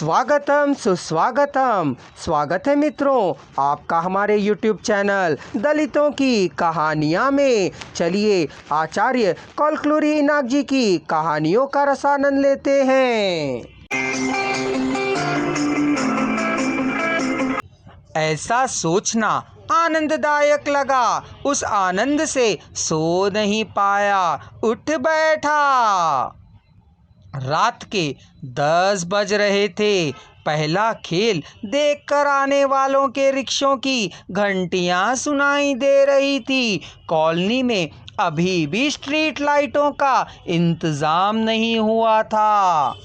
स्वागतम सुस्वागतम। स्वागत है मित्रों आपका हमारे YouTube चैनल दलितों की कहानियाँ में। चलिए आचार्य कलकुलरी इनाक जी की कहानियों का रसानंद लेते हैं। ऐसा सोचना आनंददायक लगा, उस आनंद से सो नहीं पाया, उठ बैठा। रात के 10 बज रहे थे। पहला खेल देखकर आने वालों के रिक्शों की घंटियां सुनाई दे रही थी। कॉलोनी में अभी भी स्ट्रीट लाइटों का इंतजाम नहीं हुआ था।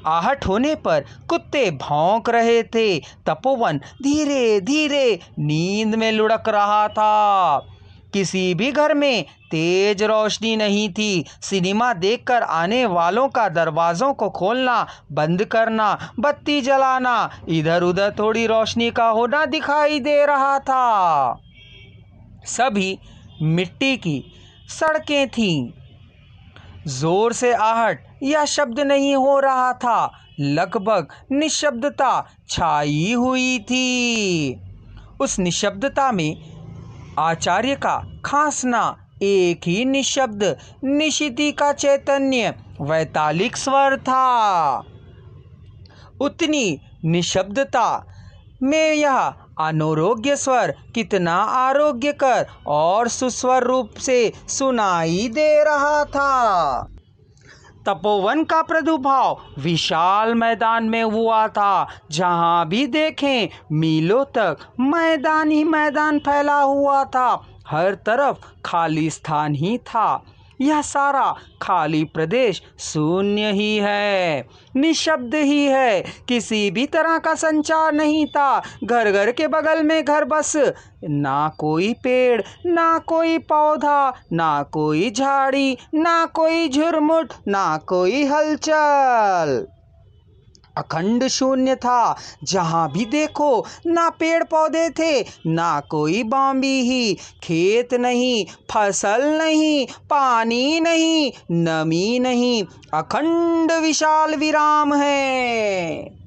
आहट होने पर कुत्ते भौंक रहे थे। तपोवन धीरे धीरे नींद में लुढ़क रहा था। किसी भी घर में तेज रोशनी नहीं थी। सिनेमा देखकर आने वालों का दरवाज़ों को खोलना, बंद करना, बत्ती जलाना, इधर उधर थोड़ी रोशनी का होना दिखाई दे रहा था। सभी मिट्टी की सड़कें थीं। जोर से आहट या शब्द नहीं हो रहा था। लगभग निशब्दता छाई हुई थी। उस निशब्दता में आचार्य का खांसना, एक ही निशब्द निशिति का चैतन्य वैतालिक स्वर था। उतनी निशब्दता में यह अनारोग्य स्वर कितना आरोग्यकर और सुस्वर रूप से सुनाई दे रहा था। तपोवन का प्रादुर्भाव विशाल मैदान में हुआ था। जहाँ भी देखें मीलों तक मैदान ही मैदान फैला हुआ था। हर तरफ खाली स्थान ही था। यह सारा खाली प्रदेश शून्य ही है, निशब्द ही है। किसी भी तरह का संचार नहीं था। घर घर के बगल में घर, बस ना कोई पेड़, ना कोई पौधा, ना कोई झाड़ी, ना कोई झुरमुट, ना कोई हलचल। अखंड शून्य था। जहाँ भी देखो ना पेड़ पौधे थे, ना कोई बाम्बी ही। खेत नहीं, फसल नहीं, पानी नहीं, नमी नहीं। अखंड विशाल विराम है।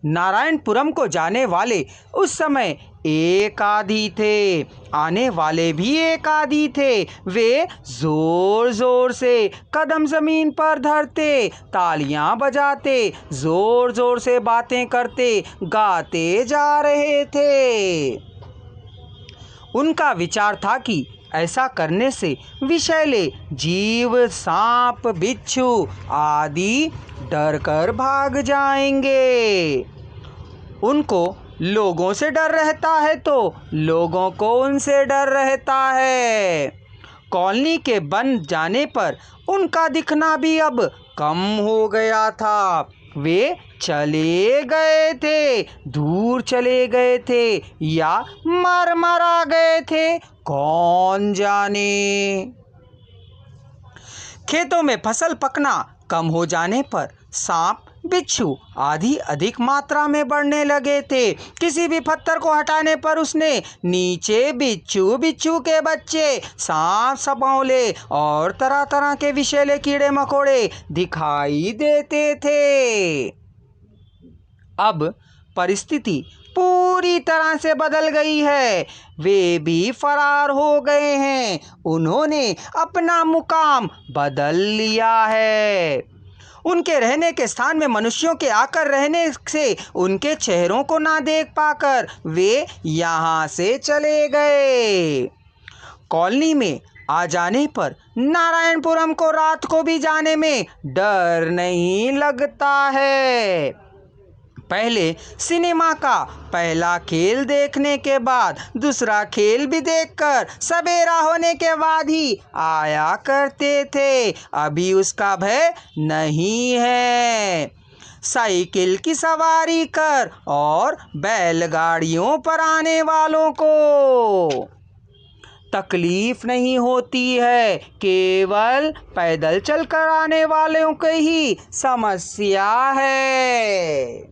नारायणपुरम को जाने वाले उस समय एक आदि थे, आने वाले भी एक आदि थे। वे जोर जोर से कदम जमीन पर धरते, तालियां बजाते, जोर जोर से बातें करते, गाते जा रहे थे। उनका विचार था कि ऐसा करने से विषैले जीव, सांप, बिच्छू आदि डर कर भाग जाएंगे। उनको लोगों से डर रहता है तो लोगों को उनसे डर रहता है। कॉलोनी के बन जाने पर उनका दिखना भी अब कम हो गया था। वे चले गए थे, दूर चले गए थे या मर गए थे, कौन जाने। खेतों में फसल पकना कम हो जाने पर सांप, बिच्छू आदि अधिक मात्रा में बढ़ने लगे थे। किसी भी पत्थर को हटाने पर उसने नीचे बिच्छू, बिच्छू के बच्चे, सांप, सपौले और तरह तरह के विषैले कीड़े मकोड़े दिखाई देते थे। अब परिस्थिति पूरी तरह से बदल गई है। वे भी फरार हो गए हैं। उन्होंने अपना मुकाम बदल लिया है। उनके रहने के स्थान में मनुष्यों के आकर रहने से उनके चेहरों को ना देख पाकर वे यहाँ से चले गए। कॉलोनी में आ जाने पर नारायणपुरम को रात को भी जाने में डर नहीं लगता है। पहले सिनेमा का पहला खेल देखने के बाद दूसरा खेल भी देखकर सवेरा होने के बाद ही आया करते थे। अभी उसका भय नहीं है। साइकिल की सवारी कर और बैलगाड़ियों पर आने वालों को तकलीफ नहीं होती है। केवल पैदल चलकर आने वालों की ही समस्या है।